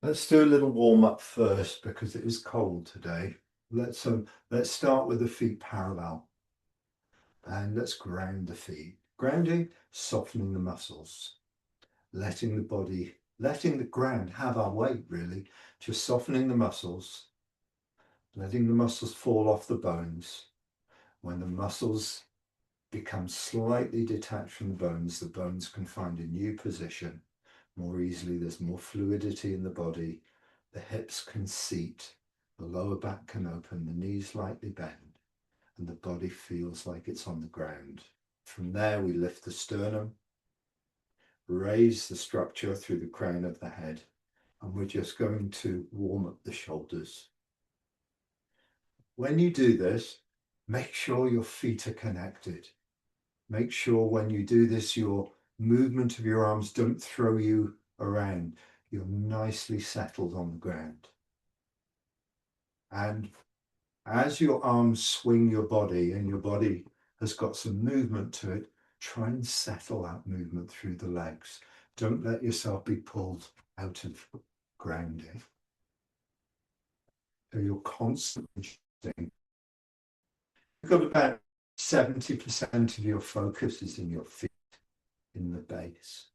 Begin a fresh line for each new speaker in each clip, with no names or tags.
Let's do a little warm up first because it is cold today. Let's start with the feet parallel and let's ground the feet. Grounding, softening the muscles, letting the ground have our weight really, just softening the muscles, letting the muscles fall off the bones. When the muscles become slightly detached from the bones can find a new position more easily. There's more fluidity in the body. The hips can seat, the lower back can open, the knees lightly bend, and the body feels like it's on the ground. From there, we lift the sternum, raise the structure through the crown of the head, and we're just going to warm up the shoulders. When you do this, make sure your feet are connected. Make sure when you do this, your movement of your arms don't throw you around. You're nicely settled on the ground. And as your arms swing your body and your body has got some movement to it, try and settle that movement through the legs. Don't let yourself be pulled out of grounding. So you're constantly shifting. You've got about 70% of your focus is in your feet, in the base.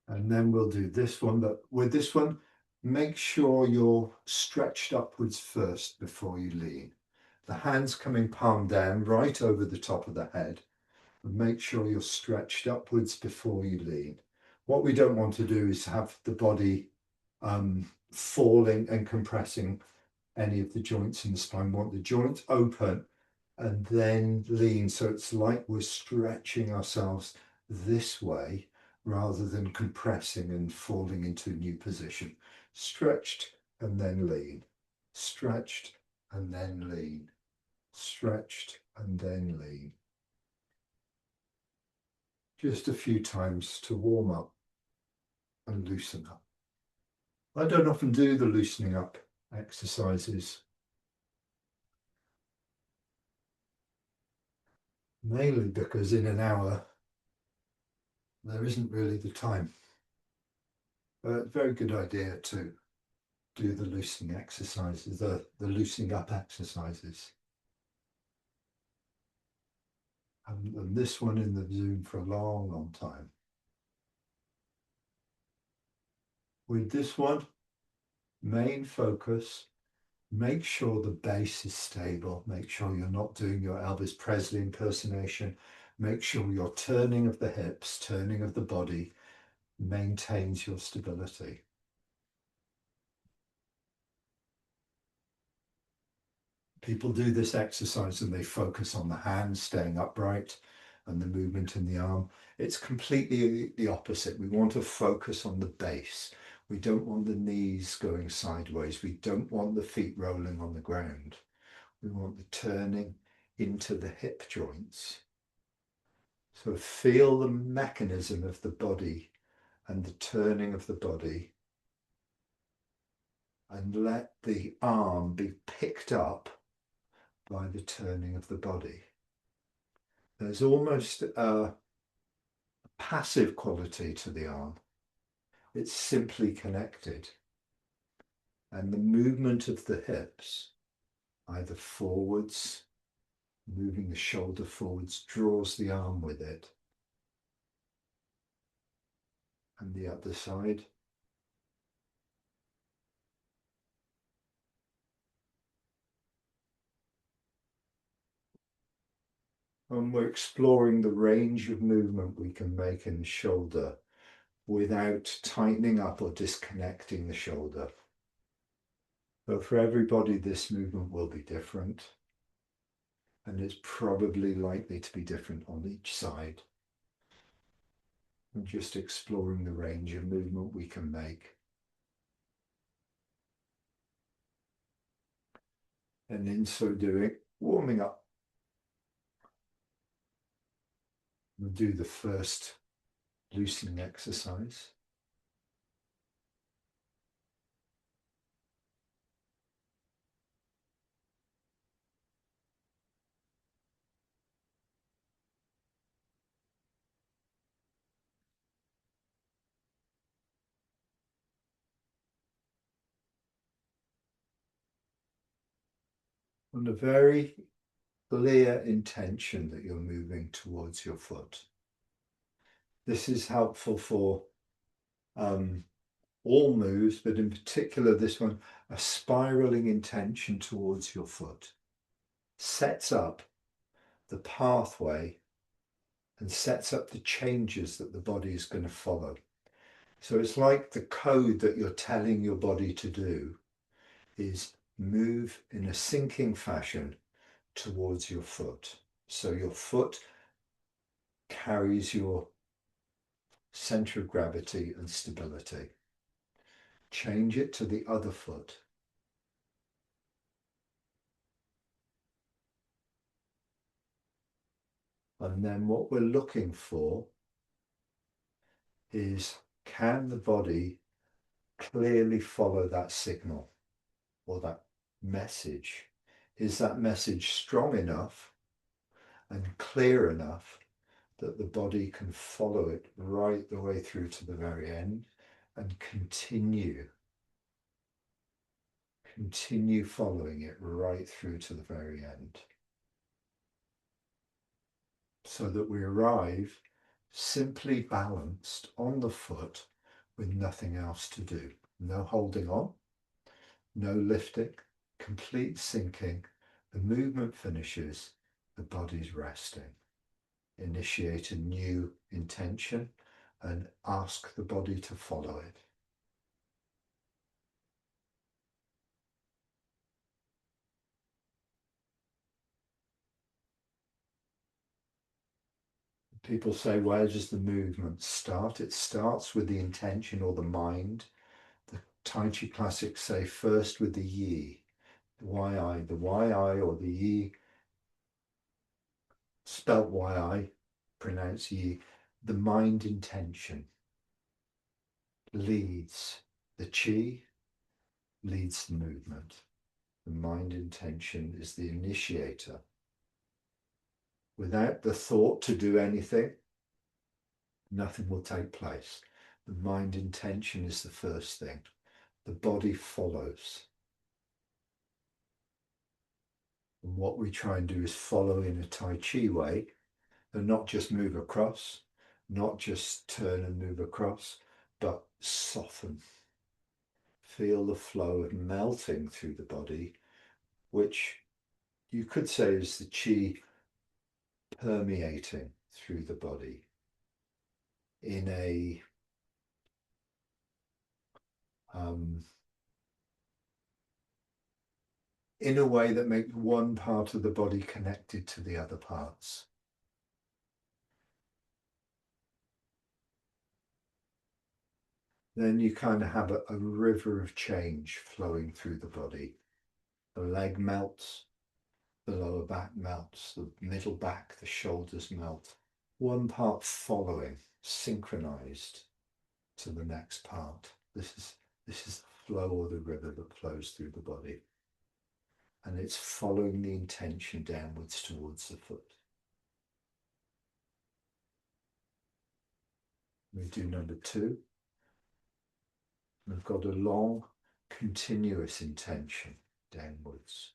And then we'll do this one, but with this one, make sure you're stretched upwards first before you lean. The hands coming palm down right over the top of the head. And make sure you're stretched upwards before you lean. What we don't want to do is have the body falling and compressing any of the joints in the spine. We want the joints open and then lean. So it's like we're stretching ourselves this way rather than compressing and falling into a new position. Stretched and then lean. Stretched and then lean. Stretched and then lean. Just a few times to warm up and loosen up. I don't often do the loosening up exercises, mainly because in an hour there isn't really the time. But very good idea to do the loosening exercises, the loosening up exercises. And this one in the Zoom for a long, long time. With this one, main focus, make sure the base is stable. Make sure you're not doing your Elvis Presley impersonation. Make sure your turning of the hips, turning of the body maintains your stability. People do this exercise and they focus on the hands staying upright and the movement in the arm. It's completely the opposite. We want to focus on the base. We don't want the knees going sideways. We don't want the feet rolling on the ground. We want the turning into the hip joints. So feel the mechanism of the body and the turning of the body, and let the arm be picked up by the turning of the body. There's almost a passive quality to the arm. It's simply connected. And the movement of the hips, either forwards, moving the shoulder forwards, draws the arm with it. And the other side. And we're exploring the range of movement we can make in the shoulder without tightening up or disconnecting the shoulder. So for everybody, this movement will be different, and it's probably likely to be different on each side. And just exploring the range of movement we can make. And in so doing, warming up. We'll do the first loosening exercise. and a very clear intention that you're moving towards your foot. This is helpful for all moves, but in particular this one, a spiraling intention towards your foot sets up the pathway and sets up the changes that the body is going to follow. So it's like the code that you're telling your body to do is move in a sinking fashion towards your foot. So your foot carries your center of gravity and stability. Change it to the other foot. And then what we're looking for is, can the body clearly follow that signal or that message? Is that message strong enough and clear enough that the body can follow it right the way through to the very end and continue following it right through to the very end, so that we arrive simply balanced on the foot with nothing else to do. No holding on, no lifting, complete sinking. The movement finishes, the body's resting. Initiate a new intention and ask the body to follow it. People say, where does the movement start? It starts with the intention or the mind. The Taiji classics say first with the yi, the yi or the yi, spelt yi, pronounced yi. The mind intention leads the chi, leads the movement. The mind intention is the initiator. Without the thought to do anything, nothing will take place. The mind intention is the first thing. The body follows. And what we try and do is follow in a Tai Chi way, and not just move across, not just turn and move across, but soften. Feel the flow of melting through the body, which you could say is the Chi permeating through the body in a way that makes one part of the body connected to the other parts. Then you kind of have a river of change flowing through the body. The leg melts, the lower back melts, the middle back, the shoulders melt. One part following, synchronized to the next part. This is the flow or the river that flows through the body. And it's following the intention downwards towards the foot. We do number 2. We've got a long, continuous intention downwards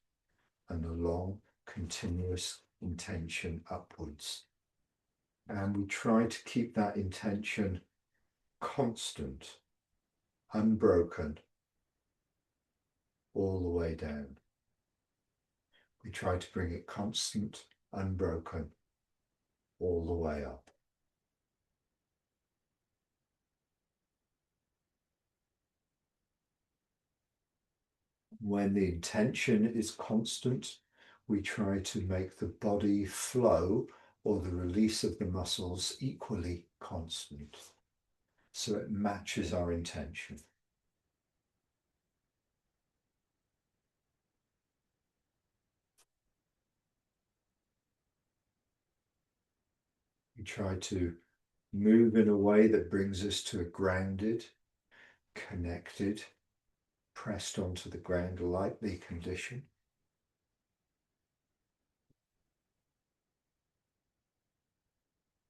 and a long, continuous intention upwards. And we try to keep that intention constant, unbroken, all the way down. We try to bring it constant, unbroken, all the way up. When the intention is constant, we try to make the body flow or the release of the muscles equally constant, so it matches our intention. We try to move in a way that brings us to a grounded, connected, pressed onto the ground lightly condition.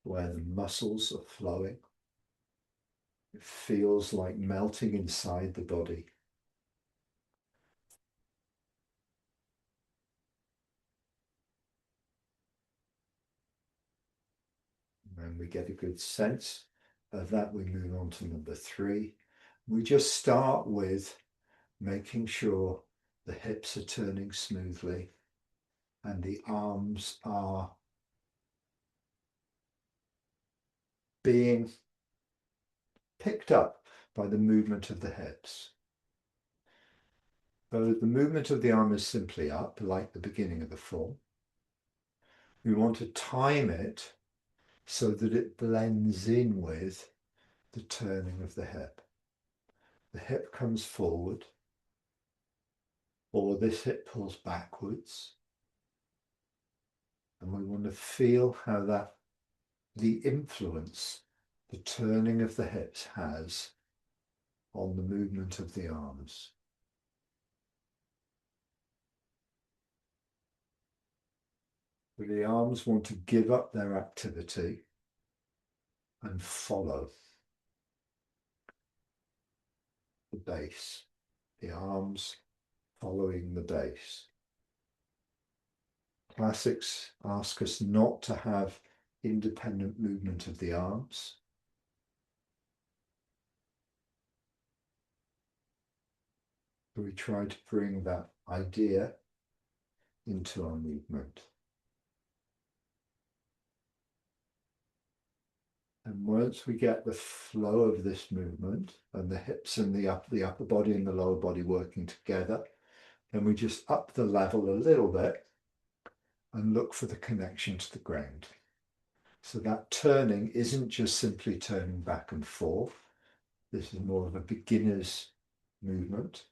Where the muscles are flowing. It feels like melting inside the body. and we get a good sense of that, we move on to number 3. We just start with making sure the hips are turning smoothly and the arms are being picked up by the movement of the hips. So the movement of the arm is simply up, like the beginning of the form. We want to time it so that it blends in with the turning of the hip. The hip comes forward, or this hip pulls backwards. And we want to feel how the influence the turning of the hips has on the movement of the arms. The arms want to give up their activity and follow the base. The arms following the base. Classics ask us not to have independent movement of the arms. So we try to bring that idea into our movement. And once we get the flow of this movement and the hips and the upper body and the lower body working together, then we just up the level a little bit and look for the connection to the ground. So that turning isn't just simply turning back and forth. This is more of a beginner's movement.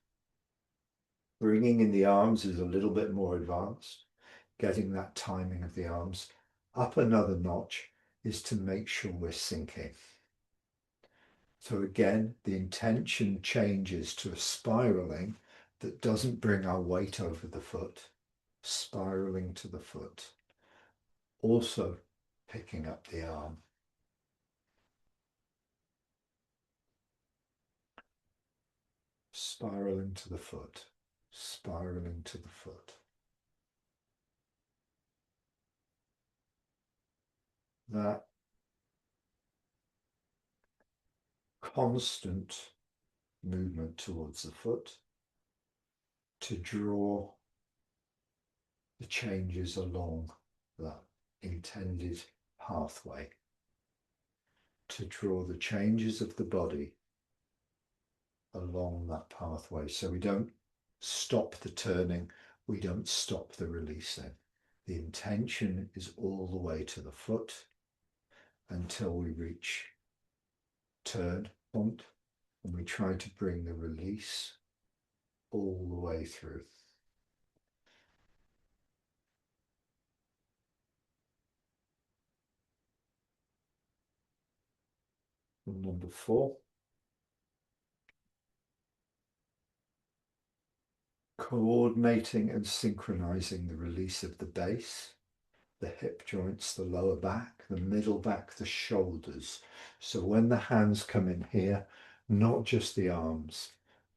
Bringing in the arms is a little bit more advanced. Getting that timing of the arms up another notch is to make sure we're sinking. So again, the intention changes to a spiraling that doesn't bring our weight over the foot, spiraling to the foot. Also picking up the arm. Spiraling to the foot, spiraling to the foot. That constant movement towards the foot to draw the changes along that intended pathway, to draw the changes of the body along that pathway. So we don't stop the turning, we don't stop the releasing. The intention is all the way to the foot until we reach turn point, and we try to bring the release all the way through. And number 4, coordinating and synchronizing the release of the base, the hip joints, the lower back, the middle back, the shoulders. So when the hands come in here, not just the arms,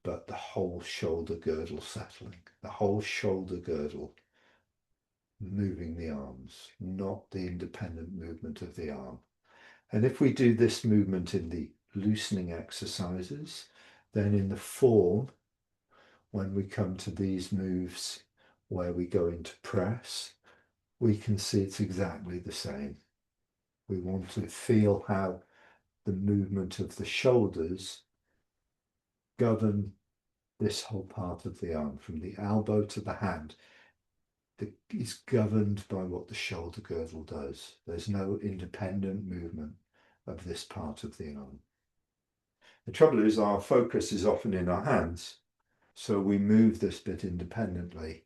but the whole shoulder girdle settling, the whole shoulder girdle moving the arms, not the independent movement of the arm. And if we do this movement in the loosening exercises, then in the form, when we come to these moves where we go into press, we can see it's exactly the same. We want to feel how the movement of the shoulders govern this whole part of the arm, from the elbow to the hand. It is governed by what the shoulder girdle does. There's no independent movement of this part of the arm. The trouble is our focus is often in our hands, so we move this bit independently.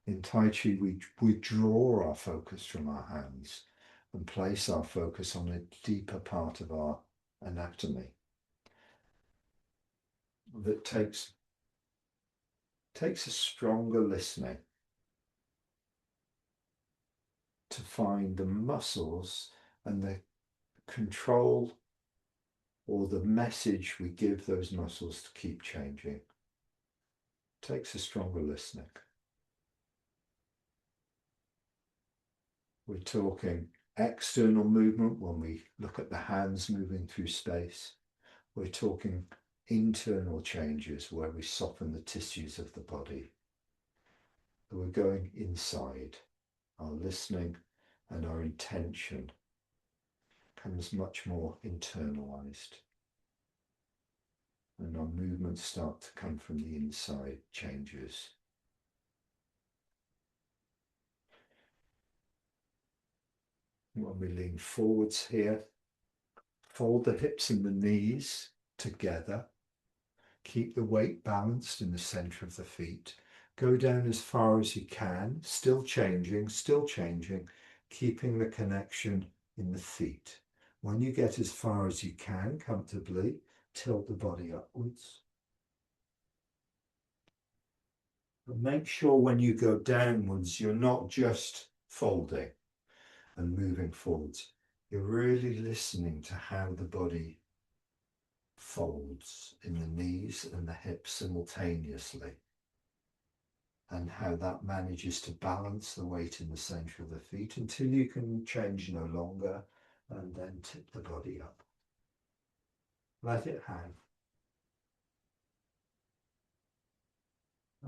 In Tai Chi, we withdraw our focus from our hands and place our focus on a deeper part of our anatomy that takes a stronger listening to find the muscles and the control or the message we give those muscles to keep changing. Takes a stronger listening. We're talking External movement, when we look at the hands moving through space, we're talking internal changes where we soften the tissues of the body. We're going inside. Our listening and our intention becomes much more internalized. And our movements start to come from the inside changes. When we lean forwards here, fold the hips and the knees together. Keep the weight balanced in the center of the feet. Go down as far as you can, still changing, keeping the connection in the feet. When you get as far as you can comfortably, tilt the body upwards. But make sure when you go downwards, you're not just folding and moving forwards. You're really listening to how the body folds in the knees and the hips simultaneously, and how that manages to balance the weight in the center of the feet until you can change no longer, and then tip the body up. Let it hang.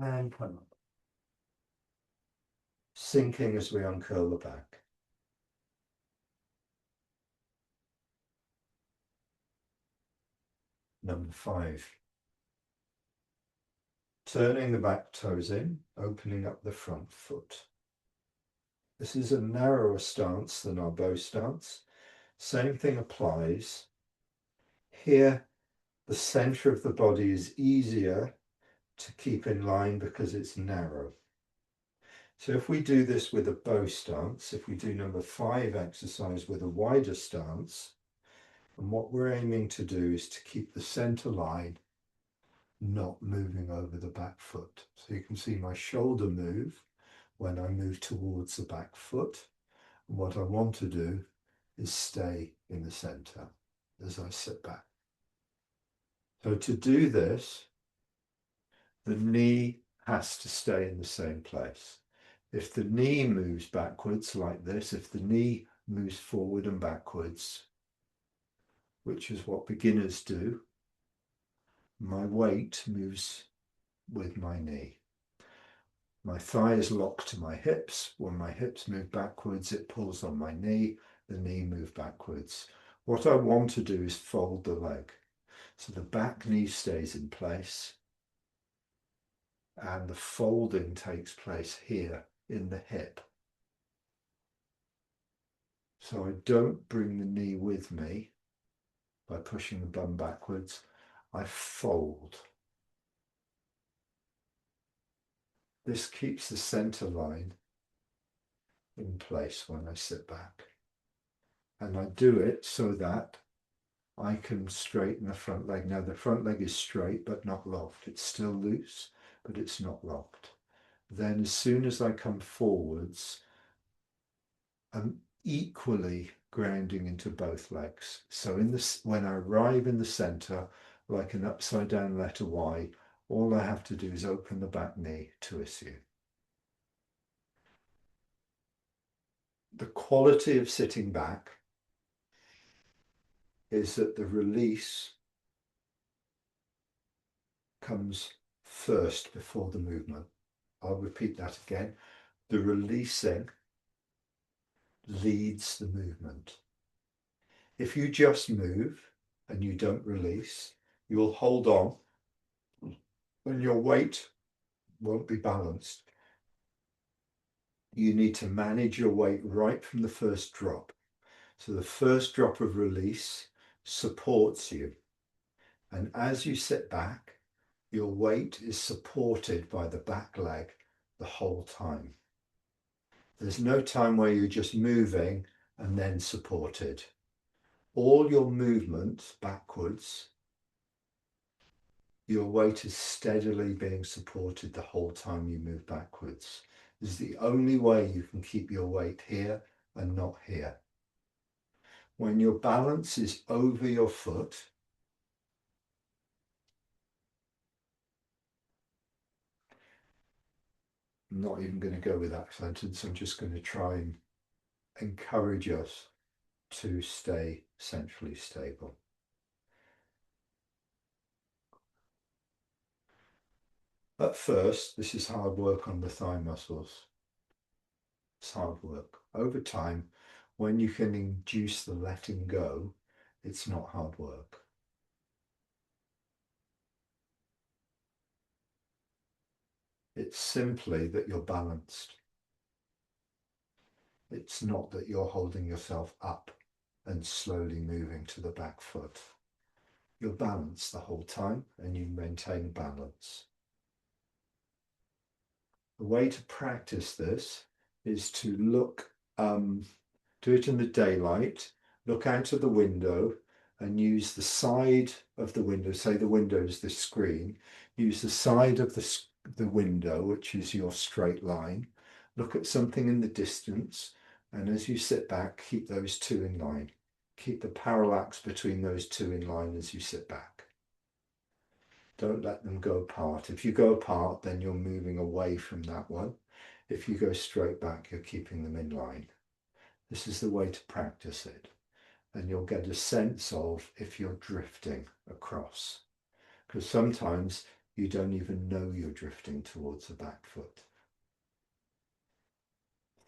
And come up. Sinking as we uncurl the back. Number 5. Turning the back toes in, opening up the front foot. This is a narrower stance than our bow stance. Same thing applies. Here, the center of the body is easier to keep in line because it's narrow. So if we do this with a bow stance, if we do number 5 exercise with a wider stance, and what we're aiming to do is to keep the center line not moving over the back foot. So you can see my shoulder move when I move towards the back foot. And what I want to do is stay in the center as I sit back. So to do this, the knee has to stay in the same place. If the knee moves backwards like this, if the knee moves forward and backwards, which is what beginners do, my weight moves with my knee. My thigh is locked to my hips. When my hips move backwards, it pulls on my knee, the knee moves backwards. What I want to do is fold the leg. So the back knee stays in place and the folding takes place here in the hip. So I don't bring the knee with me by pushing the bum backwards. I fold. This keeps the center line in place when I sit back. And I do it so that I can straighten the front leg. Now the front leg is straight but not locked. It's still loose, but it's not locked. Then as soon as I come forwards, I'm equally grounding into both legs. So when I arrive in the center, like an upside down letter Y, all I have to do is open the back knee to issue. The quality of sitting back is that the release comes first before the movement. I'll repeat that again. The releasing leads the movement. If you just move and you don't release, you will hold on and your weight won't be balanced. You need to manage your weight right from the first drop. So the first drop of release supports you. And as you sit back, your weight is supported by the back leg the whole time. There's no time where you're just moving and then supported. All your movement backwards, your weight is steadily being supported the whole time you move backwards. This is the only way you can keep your weight here and not here. When your balance is over your foot, I'm not even going to go with that sentence, I'm just going to try and encourage us to stay centrally stable. At first, this is hard work on the thigh muscles. It's hard work. Over time, when you can induce the letting go, it's not hard work. It's simply that you're balanced. It's not that you're holding yourself up and slowly moving to the back foot. You're balanced the whole time and you maintain balance. The way to practice this is to look, do it in the daylight, look out of the window and use the side of the window, say the window is the screen, use the side of the window, which is your straight line, look at something in the distance, and as you sit back, keep those two in line. Keep the parallax between those two in line as you sit back. Don't let them go apart. If you go apart, then you're moving away from that one. If you go straight back, you're keeping them in line. This is the way to practice it. And you'll get a sense of if you're drifting across. Because sometimes you don't even know you're drifting towards the back foot.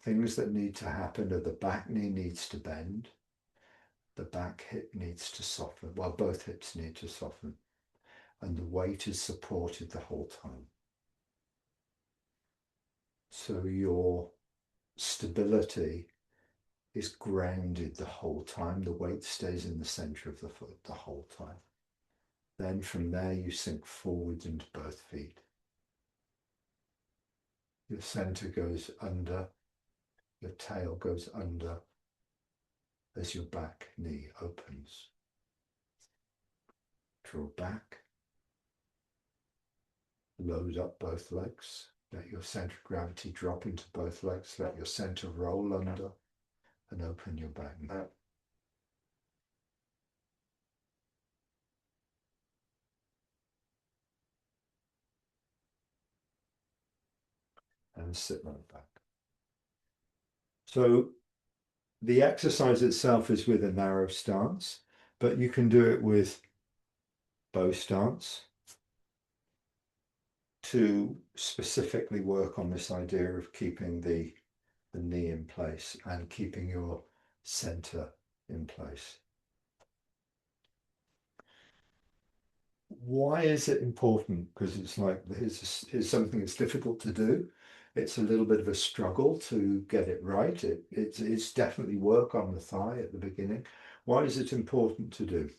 Things that need to happen are the back knee needs to bend, the back hip needs to soften, well, both hips need to soften, and the weight is supported the whole time. So your stability is grounded the whole time. The weight stays in the center of the foot the whole time. Then from there you sink forwards into both feet. Your center goes under, your tail goes under as your back knee opens. Draw back, load up both legs, let your center of gravity drop into both legs, let your center roll under and open your back knee. And sit right back. So the exercise itself is with a narrow stance, but you can do it with bow stance to specifically work on this idea of keeping the knee in place and keeping your center in place. Why is it important? Because it's like, here's something that's difficult to do. It's a little bit of a struggle to get it right. It's definitely work on the thigh at the beginning. Why is it important to do?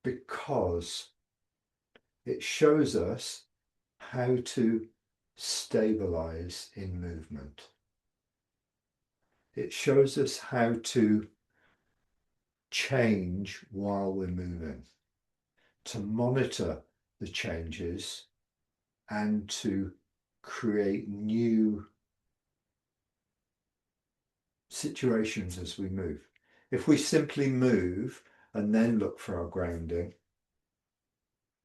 Because it shows us how to stabilize in movement. It shows us how to change while we're moving, to monitor the changes and to create new situations as we move. If we simply move and then look for our grounding,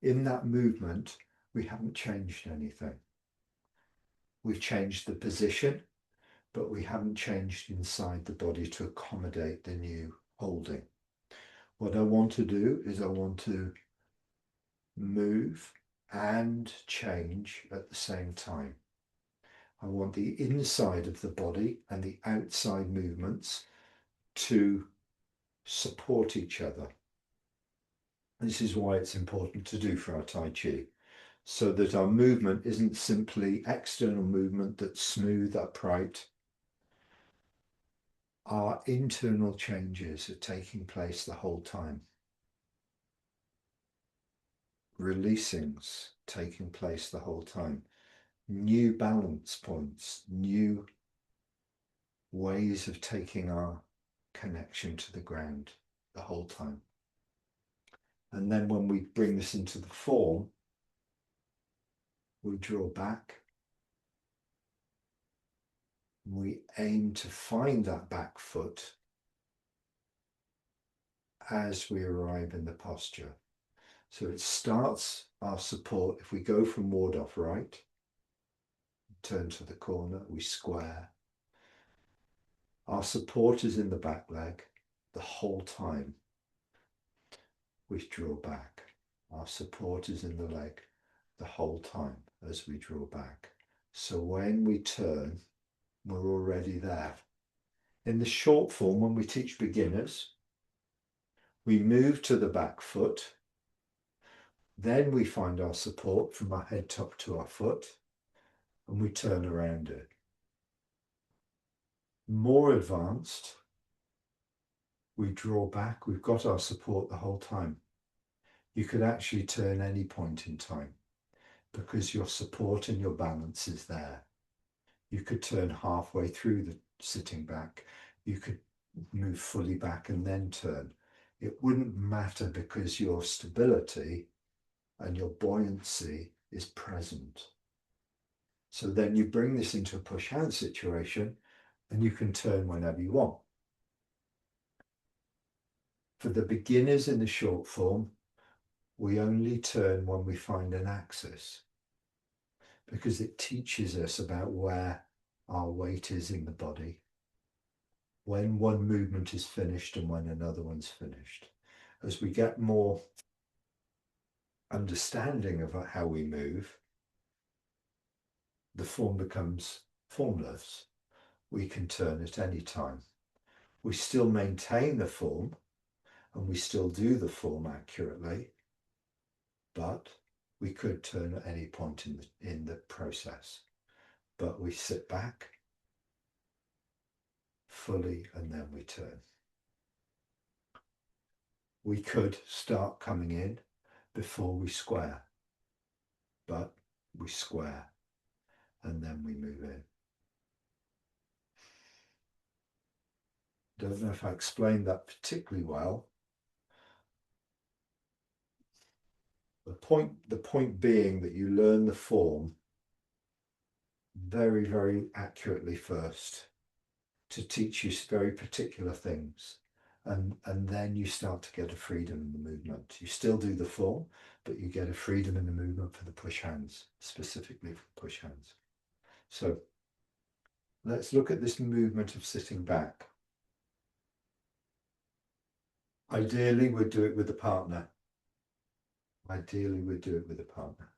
in that movement, we haven't changed anything. We've changed the position, but we haven't changed inside the body to accommodate the new holding. What I want to do is I want to move and change at the same time. I want the inside of the body and the outside movements to support each other. This is why it's important to do for our Tai Chi, so that our movement isn't simply external movement that's smooth, upright. Our internal changes are taking place the whole time. Releasings taking place the whole time. New balance points, new ways of taking our connection to the ground the whole time. And then when we bring this into the form, we draw back. We aim to find that back foot as we arrive in the posture. So it starts our support. If we go from ward off right, turn to the corner, we square. Our support is in the back leg the whole time. We draw back. Our support is in the leg the whole time as we draw back. So when we turn, we're already there. In the short form, when we teach beginners, we move to the back foot. Then we find our support from our head top to our foot, and we turn around it. More advanced, we draw back. We've got our support the whole time. You could actually turn any point in time because your support and your balance is there. You could turn halfway through the sitting back. You could move fully back and then turn. It wouldn't matter because your stability and your buoyancy is present. So then you bring this into a push hand situation and you can turn whenever you want. For the beginners in the short form, we only turn when we find an axis because it teaches us about where our weight is in the body, when one movement is finished and when another one's finished. As we get more understanding of how we move, the form becomes formless. We can turn at any time. We still maintain the form and we still do the form accurately, but we could turn at any point in the process. But we sit back fully and then we turn. We could start coming in before we square, but we square and then we move in. Don't know if I explained that particularly well. The point being that you learn the form very, very accurately first to teach you very particular things. And then you start to get a freedom in the movement. You still do the form, but you get a freedom in the movement for the push hands, specifically for push hands. So let's look at this movement of sitting back. Ideally, we'd do it with a partner. Ideally, we'd do it with a partner.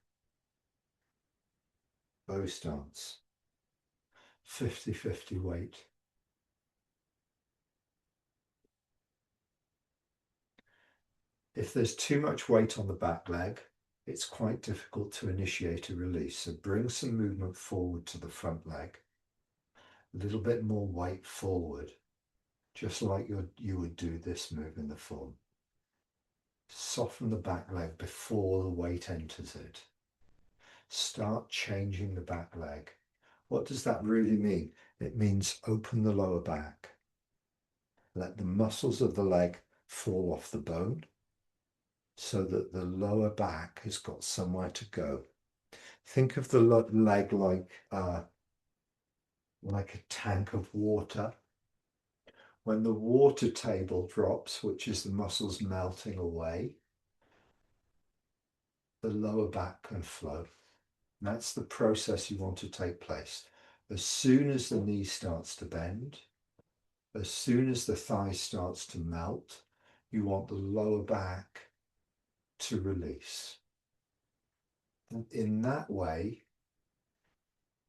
Bow stance. 50-50 weight. If there's too much weight on the back leg, it's quite difficult to initiate a release. So bring some movement forward to the front leg. A little bit more weight forward, just like you would do this move in the form. Soften the back leg before the weight enters it. Start changing the back leg. What does that really mean? It means open the lower back. Let the muscles of the leg fall off the bone so that the lower back has got somewhere to go. Think of the leg like a tank of water. When the water table drops, which is the muscles melting away, the lower back can flow. That's the process you want to take place. As soon as the knee starts to bend, as soon as the thigh starts to melt, you want the lower back to release. And in that way,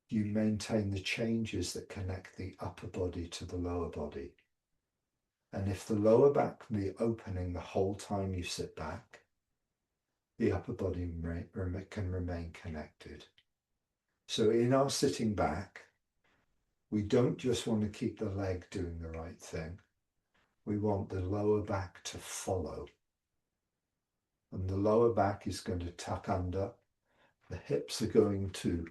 you maintain the changes that connect the upper body to the lower body. And if the lower back can be opening the whole time you sit back, the upper body can remain connected. So in our sitting back, we don't just want to keep the leg doing the right thing. We want the lower back to follow. And the lower back is going to tuck under. The hips are going to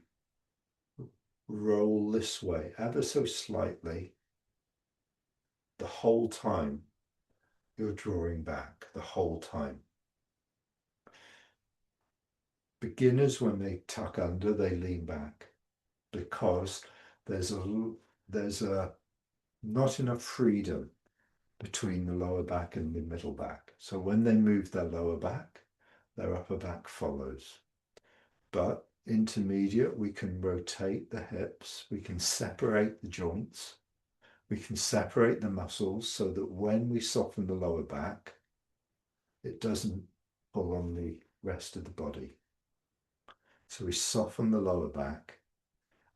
roll this way ever so slightly the whole time you're drawing back, the whole time. Beginners, when they tuck under, they lean back because there's not enough freedom between the lower back and the middle back. So when they move their lower back, their upper back follows. But intermediate, we can rotate the hips, we can separate the joints, We can separate the muscles so that when we soften the lower back, it doesn't pull on the rest of the body. So we soften the lower back.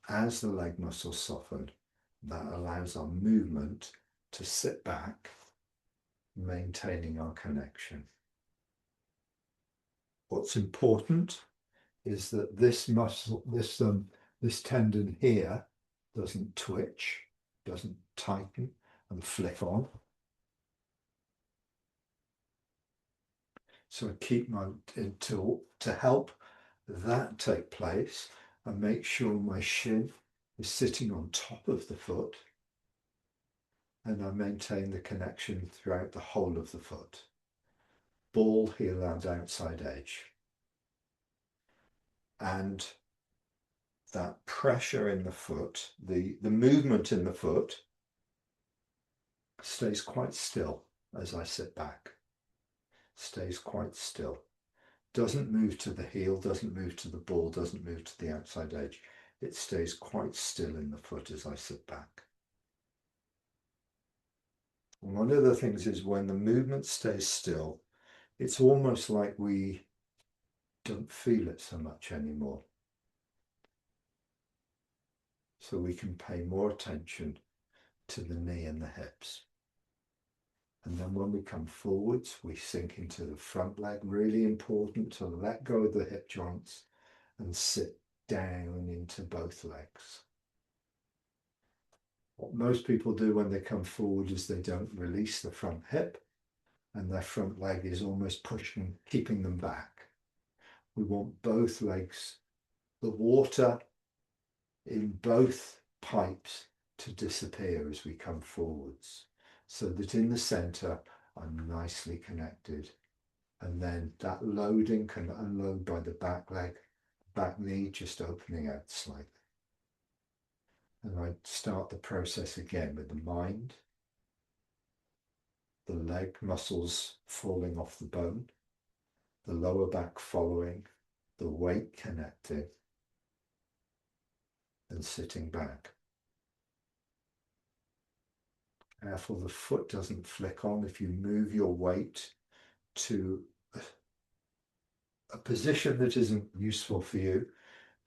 As the leg muscles soften, that allows our movement to sit back, maintaining our connection. What's important is that this muscle, this tendon here doesn't twitch, doesn't tighten and flick on. So I keep my, to help that take place, I make sure my shin is sitting on top of the foot, and I maintain the connection throughout the whole of the foot. Ball, heel and outside edge. And that pressure in the foot, the movement in the foot stays quite still as I sit back. Stays quite still. Doesn't move to the heel, doesn't move to the ball, doesn't move to the outside edge. It stays quite still in the foot as I sit back. And one of the things is when the movement stays still, it's almost like we don't feel it so much anymore. So we can pay more attention to the knee and the hips. And then when we come forwards, we sink into the front leg. Really important to let go of the hip joints and sit down into both legs. What most people do when they come forward is they don't release the front hip, and their front leg is almost pushing, keeping them back. We want both legs, the water in both pipes, to disappear as we come forwards, so that in the center I'm nicely connected. And then that loading can unload by the back leg, back knee just opening out slightly. And I start the process again with the mind, the leg muscles falling off the bone, the lower back following, the weight connecting, and sitting back. Careful the foot doesn't flick on. If you move your weight to a position that isn't useful for you,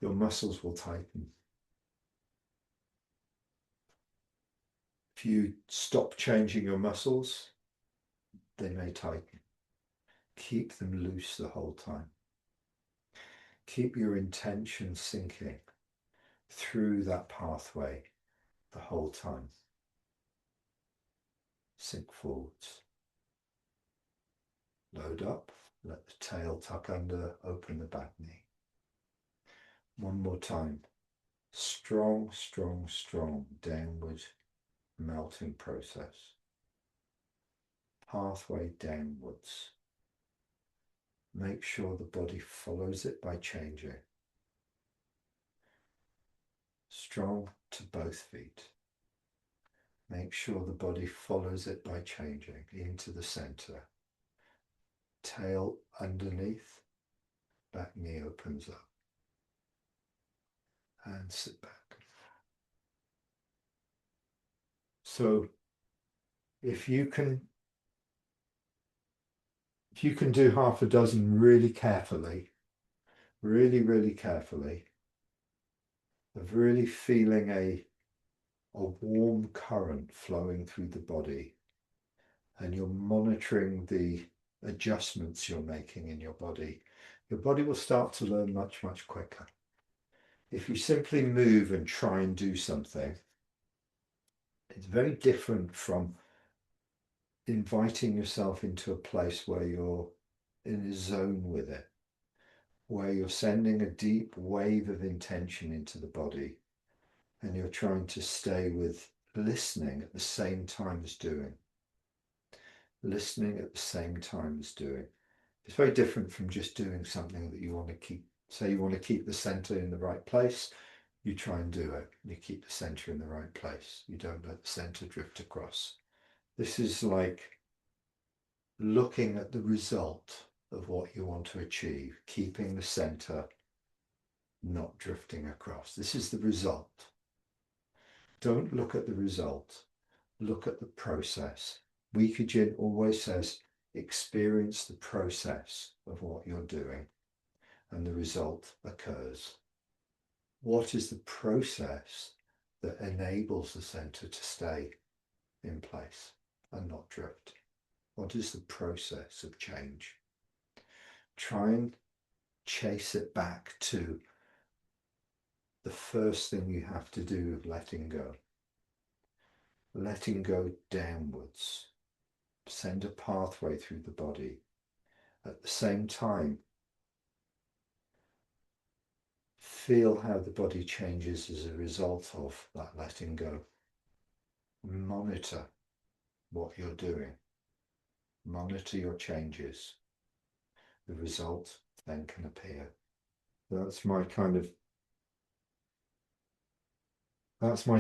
your muscles will tighten. If you stop changing your muscles, they may tighten. Keep them loose the whole time. Keep your intention sinking through that pathway the whole time. Sink forwards. Load up, let the tail tuck under, open the back knee. One more time. Strong, strong, strong downward melting process. Pathway downwards. Make sure the body follows it by changing. Strong to both feet. Make sure the body follows it by changing into the center. Tail underneath, back knee opens up. And sit back. So if you can do half a dozen really carefully, really carefully, of really feeling a warm current flowing through the body, and you're monitoring the adjustments you're making in your body will start to learn much quicker. If you simply move and try and do something, it's very different from inviting yourself into a place where you're in a zone with it, where you're sending a deep wave of intention into the body, and you're trying to stay with listening at the same time as doing. Listening at the same time as doing. It's very different from just doing something that you want to keep. Say you want to keep the center in the right place, you try and do it. You keep the center in the right place. You don't let the center drift across. This is like looking at the result of what you want to achieve, keeping the center not drifting across. This is the result. Don't look at the result. look at the process. Wikijin always says, experience the process of what you're doing, and the result occurs. What is the process that enables the center to stay in place and not drift? What is the process of change? Try and chase it back to the first thing you have to do of letting go. Letting go downwards. Send a pathway through the body. At the same time, feel how the body changes as a result of that letting go. Monitor what you're doing. Monitor your changes. The result then can appear. That's my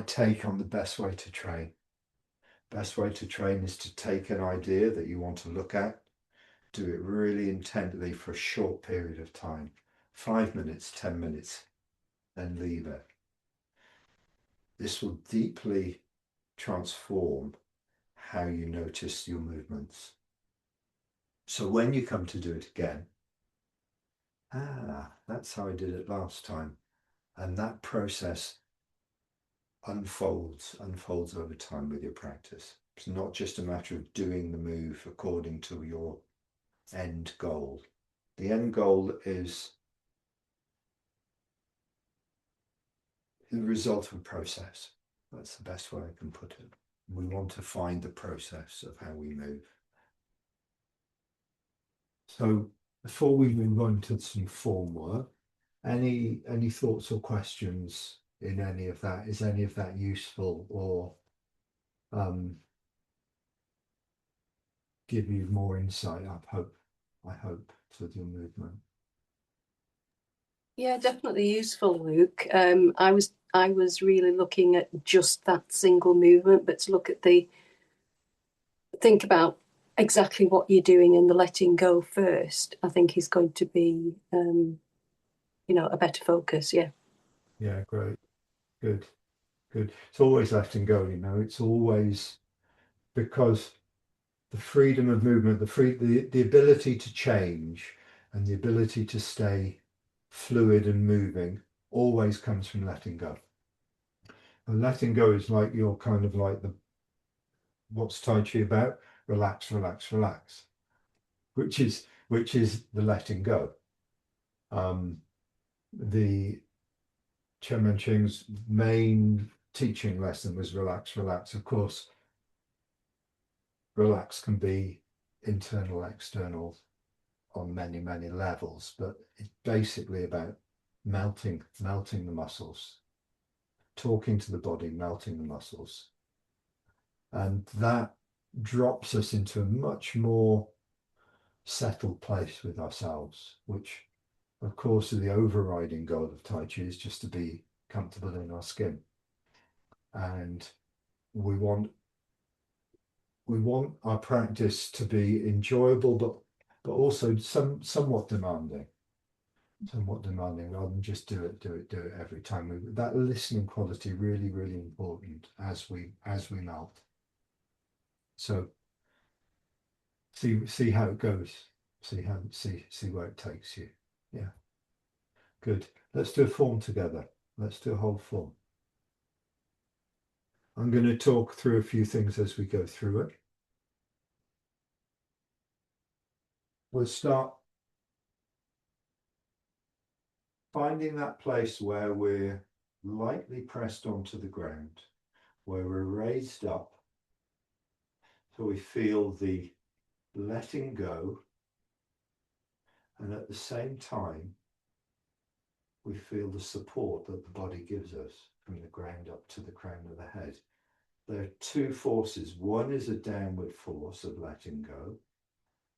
take on the best way to train. Best way to train is to take an idea that you want to look at, do it really intently for a short period of time, 5 minutes, 10 minutes, then leave it. This will deeply transform how you notice your movements. So when you come to do it again, that's how I did it last time. And that process unfolds over time with your practice. It's not just a matter of doing the move according to your end goal. The end goal is the result of a process. That's the best way I can put it. We want to find the process of how we move. So before we move on to some form work, any thoughts or questions in any of that? Is any of that useful, or give you more insight, I hope, to your movement?
Yeah, definitely useful, Luke. I was really looking at just that single movement, but to look at think about exactly what you're doing and the letting go first, I think is going to be, a better focus. Yeah.
Yeah, great, good. It's always letting go, it's always, because the freedom of movement, the ability to change and the ability to stay fluid and moving always comes from letting go. And letting go is like you're kind of like what's Taiji about? Relax, relax, relax, which is the letting go. The Chen Manching's main teaching lesson was relax, relax. Of course, relax can be internal, external, on many, many levels, but it's basically about melting the muscles, talking to the body, melting the muscles. And that drops us into a much more settled place with ourselves, which of course is the overriding goal of Tai Chi, is just to be comfortable in our skin. And we want our practice to be enjoyable, but also somewhat demanding rather than just do it every time. That listening quality really, really important as we melt. So see how it goes. See where it takes you. Yeah, good. Let's do a form together. Let's do a whole form. I'm going to talk through a few things as we go through it. We'll start finding that place where we're lightly pressed onto the ground, where we're raised up, so we feel the letting go, and at the same time we feel the support that the body gives us from the ground up to the crown of the head. There are two forces. One is a downward force of letting go,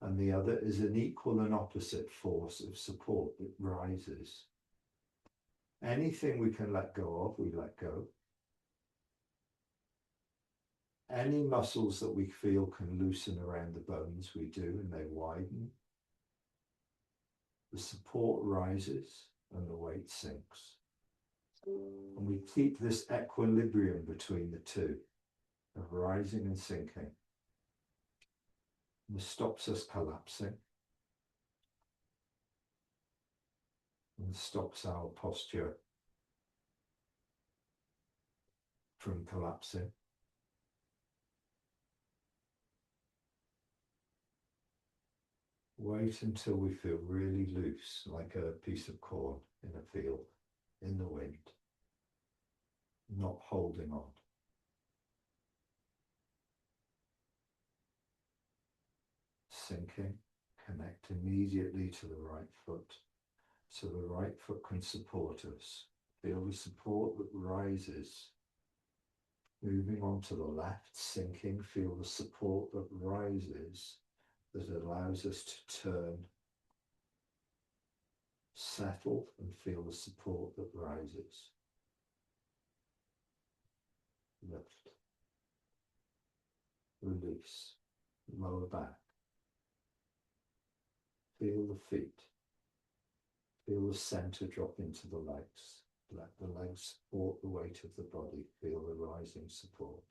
and the other is an equal and opposite force of support that rises. Anything we can let go of, we let go. Any muscles that we feel can loosen around the bones, we do, and they widen. The support rises and the weight sinks. And we keep this equilibrium between the two. of rising and sinking. And this stops us collapsing and stops our posture from collapsing. Wait until we feel really loose, like a piece of corn in a field, in the wind, not holding on. Sinking, connect immediately to the right foot, so the right foot can support us. Feel the support that rises. Moving on to the left, sinking, feel the support that rises, that allows us to turn. Settle and feel the support that rises. Lift. Release. Lower back. Feel the feet. Feel the center drop into the legs. Let the legs support the weight of the body. Feel the rising support.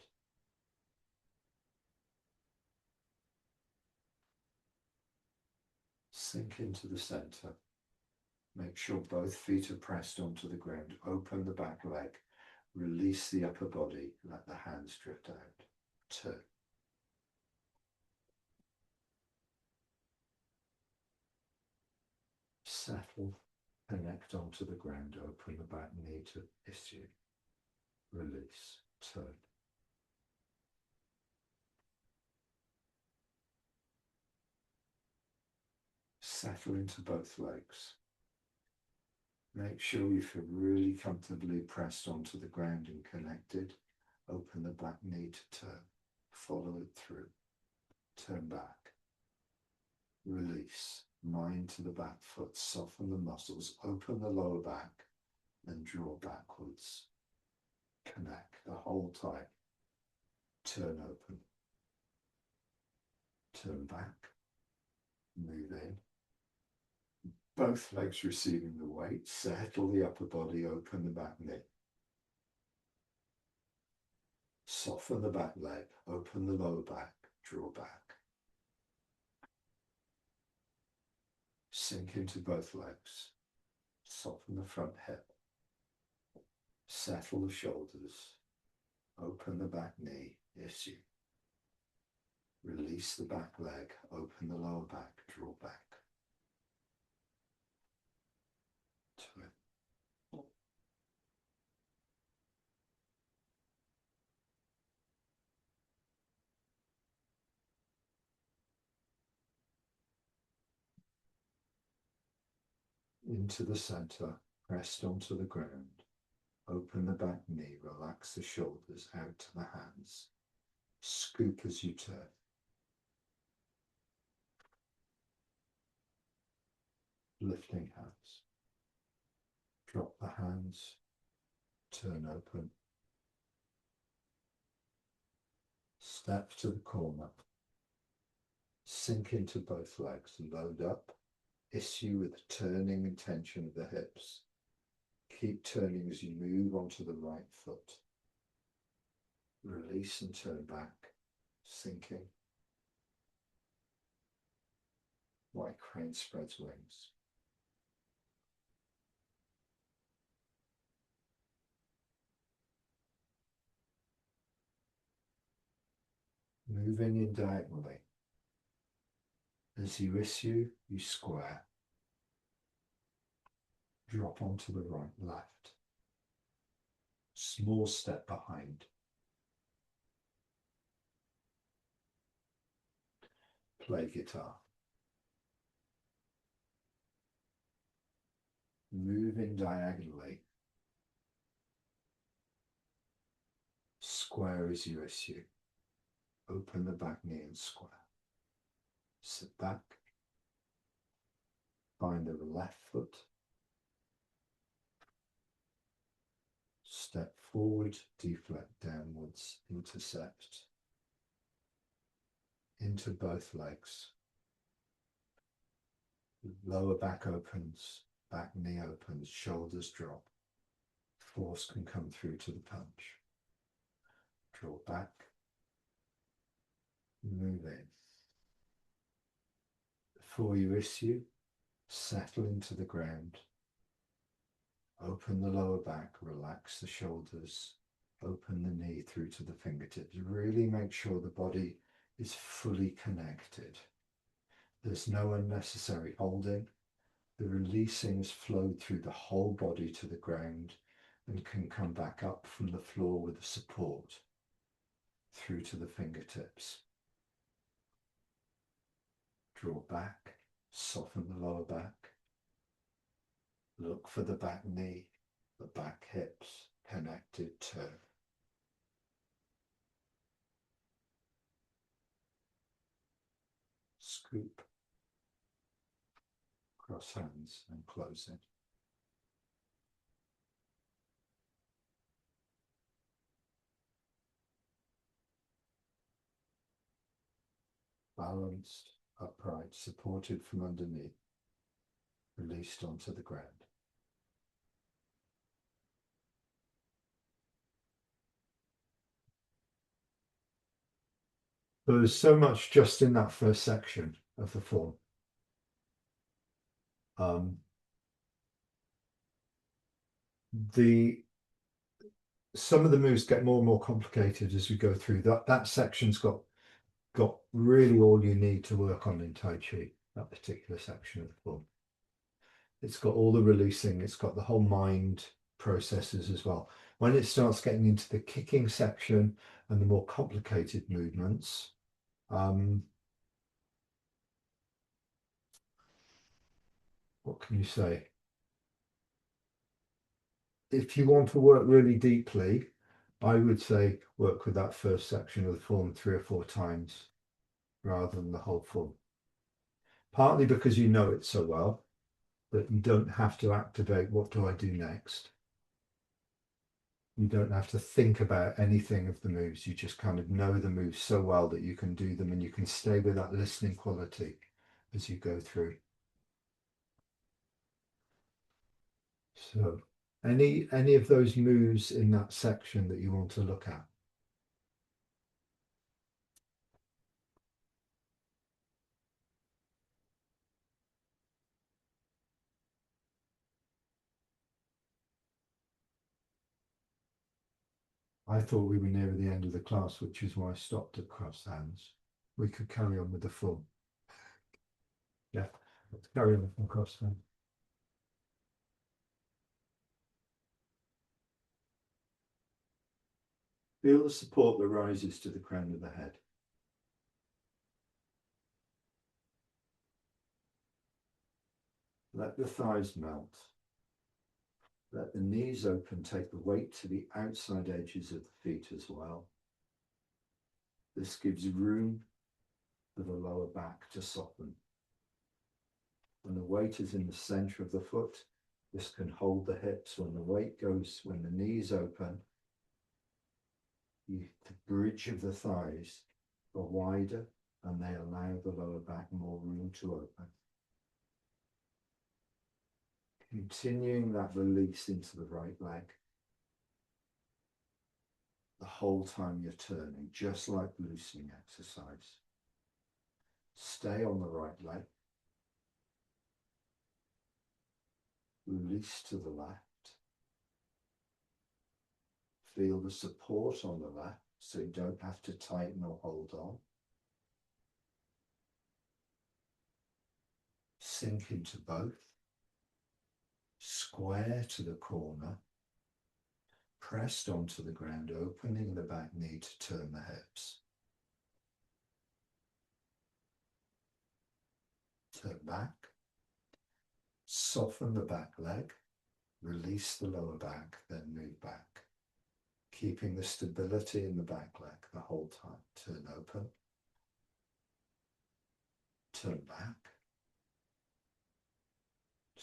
Sink into the center. Make sure both feet are pressed onto the ground. Open the back leg. Release the upper body. Let the hands drift out. Turn. Settle. Connect onto the ground. Open the back knee to issue. Release. Turn. Settle into both legs. Make sure you feel really comfortably pressed onto the ground and connected. Open the back knee to turn. Follow it through. Turn back. Release. Mind to the back foot. Soften the muscles. Open the lower back and draw backwards. Connect the whole time. Turn open. Turn back. Move in. Both legs receiving the weight. Settle the upper body. Open the back knee. Soften the back leg. Open the lower back. Draw back. Sink into both legs. Soften the front hip. Settle the shoulders. Open the back knee. Issue. Release the back leg. Open the lower back. Draw back. Turn. Into the center. Pressed onto the ground. Open the back knee. Relax the shoulders out to the hands. Scoop as you turn. Lifting hands. Drop the hands. Turn open. Step to the corner. Sink into both legs. Load up. Issue with the turning and tension of the hips. Keep turning as you move onto the right foot. Release and turn back. Sinking. White crane spreads wings. Moving in diagonally. As you issue, you square. Drop onto the right, left. Small step behind. Play guitar. Moving diagonally. Square as you issue. Open the back knee and square. Sit back. Find the left foot. Step forward, deflect downwards, intercept. Into both legs. Lower back opens, back knee opens, shoulders drop. Force can come through to the punch. Draw back, Move in. Before you issue, settle into the ground. Open the lower back, relax the shoulders, open the knee through to the fingertips. Really make sure the body is fully connected. There's no unnecessary holding. The releasing has flowed through the whole body to the ground and can come back up from the floor with the support through to the fingertips. Draw back, soften the lower back. Look for the back knee, the back hips, connected, turn. Scoop, cross hands and close it. Balanced, upright, supported from underneath, released onto the ground. There's so much just in that first section of the form. Some of the moves get more and more complicated as we go through. That section's got really all you need to work on in Tai Chi, that particular section of the form. It's got all the releasing, it's got the whole mind processes as well. When it starts getting into the kicking section and the more complicated movements, what can you say? If you want to work really deeply, I would say work with that first section of the form 3 or 4 times rather than the whole form. Partly because you know it so well that you don't have to activate what do I do next. You don't have to think about anything of the moves. You just kind of know the moves so well that you can do them and you can stay with that listening quality as you go through. So any of those moves in that section that you want to look at? I thought we were near the end of the class, which is why I stopped at cross hands. We could carry on with the form. Yeah, let's carry on from cross hands. Feel the support that rises to the crown of the head. Let the thighs melt. Let the knees open, take the weight to the outside edges of the feet as well. This gives room for the lower back to soften. When the weight is in the center of the foot, this can hold the hips. When the weight goes, when the knees open, the bridge of the thighs are wider and they allow the lower back more room to open. Continuing that release into the right leg the whole time you're turning, just like loosening exercise. Stay on the right leg. Release to the left. Feel the support on the left so you don't have to tighten or hold on. Sink into both. Square to the corner. Pressed onto the ground, opening the back knee to turn the hips. Turn back. Soften the back leg. Release the lower back, then move back. Keeping the stability in the back leg the whole time. Turn open. Turn back.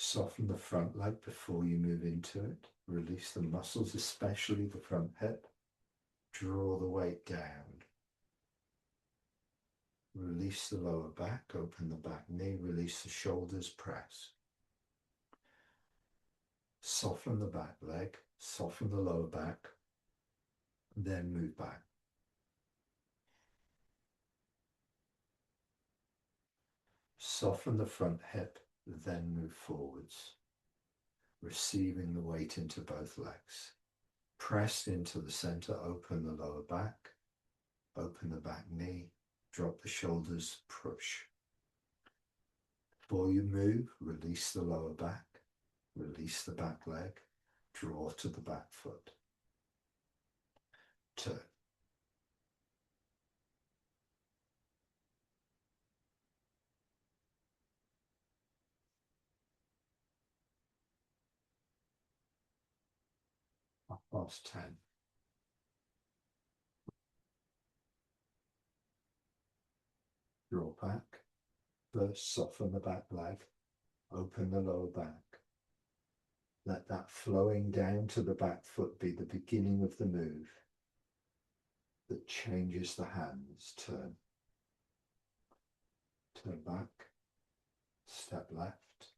Soften the front leg before you move into it. Release the muscles, especially the front hip. Draw the weight down. Release the lower back, open the back knee, release the shoulders, press. Soften the back leg, soften the lower back, then move back. Soften the front hip, then move forwards, receiving the weight into both legs. Press into the center, open the lower back, open the back knee, drop the shoulders, push. Before you move, release the lower back, release the back leg, draw to the back foot. Turn. Past 10. Draw back. First, soften the back leg, open the lower back. Let that flowing down to the back foot be the beginning of the move that changes the hands. Turn. Turn back. Step left.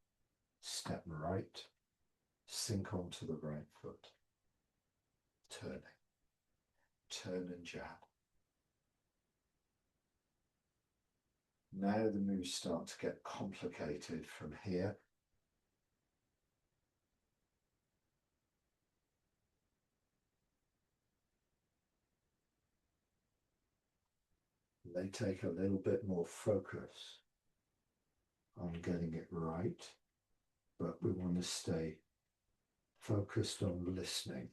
Step right. Sink onto the right foot. Turning. Turn and jab. Now the moves start to get complicated from here. They take a little bit more focus on getting it right, but we want to stay focused on listening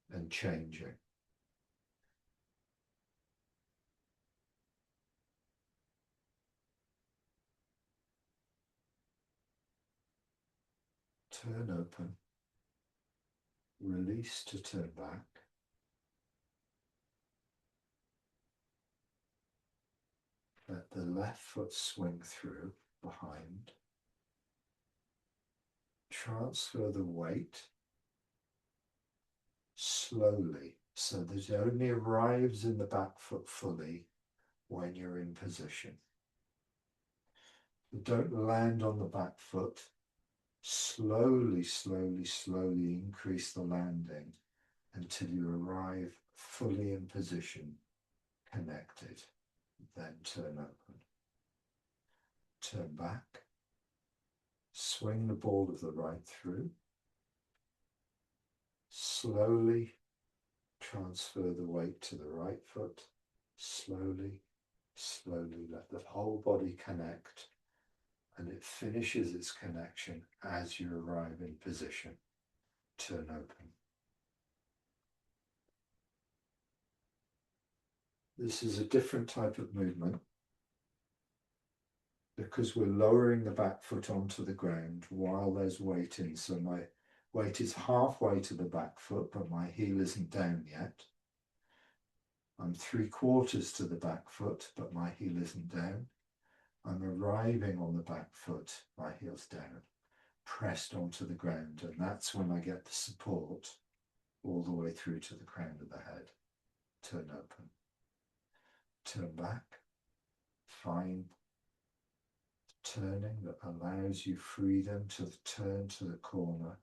and changing. Turn open, release to turn back. Let the left foot swing through behind. Transfer the weight slowly so that it only arrives in the back foot fully when you're in position. But don't land on the back foot. Slowly, slowly, slowly increase the landing until you arrive fully in position, connected. Then turn open. Turn back. Swing the ball of the right through. Slowly transfer the weight to the right foot. Slowly, slowly let the whole body connect, and it finishes its connection as you arrive in position. Turn open. This is a different type of movement because we're lowering the back foot onto the ground while there's weight in. So my weight is halfway to the back foot, but my heel isn't down yet. I'm 3/4 to the back foot, but my heel isn't down. I'm arriving on the back foot, my heel's down, pressed onto the ground, and that's when I get the support all the way through to the crown of the head. Turn open. Turn back. Find turning that allows you freedom to turn to the corner.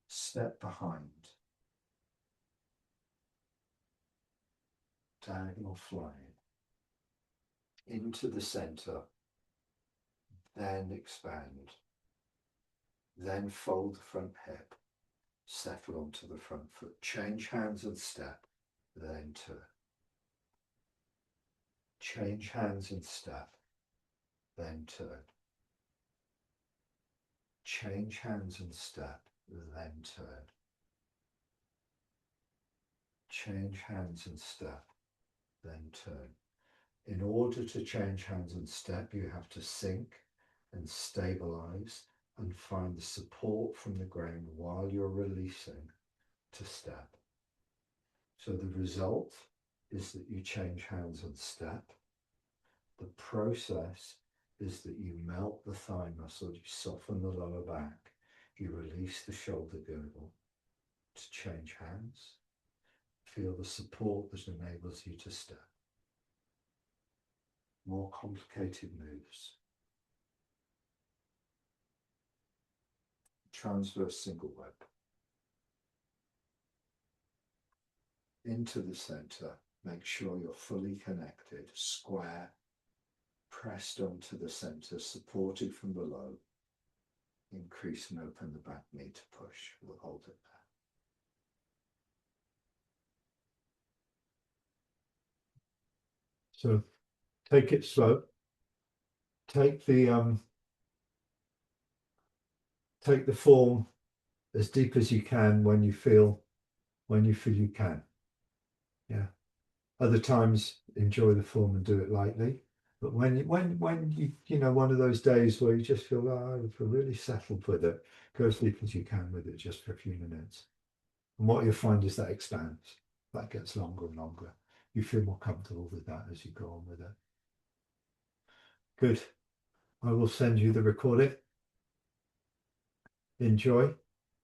Step behind. Diagonal flying. Into the center. Then expand. Then fold the front hip. Settle onto the front foot. Change hands and step. Then turn. Change hands and step. Then turn. Change hands and step. Then turn. Change hands and step. Then turn. In order to change hands and step, you have to sink and stabilize and find the support from the ground while you're releasing to step. So the result is that you change hands and step. The process is that you melt the thigh muscle, you soften the lower back, you release the shoulder girdle to change hands. Feel the support that enables you to step. More complicated moves. Transverse single web. Into the center, make sure you're fully connected, square, pressed onto the center, supported from below. Increase and open the back knee to push. We'll hold it there. So take it slow. Take the form as deep as you can when you feel you can. Yeah. Other times enjoy the form and do it lightly. But when you know, one of those days where you just feel, oh, I feel really settled with it, go as deep as you can with it just for a few minutes. And what you'll find is that expands. That gets longer and longer. You feel more comfortable with that as you go on with it. Good. I will send you the recording. Enjoy.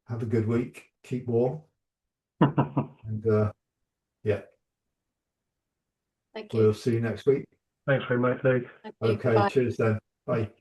Have a good week. Keep warm. And yeah,
Thank you.
we'll see you next week.
Thanks very much, Luke.
Okay,
Okay,
bye.
cheers then. Bye.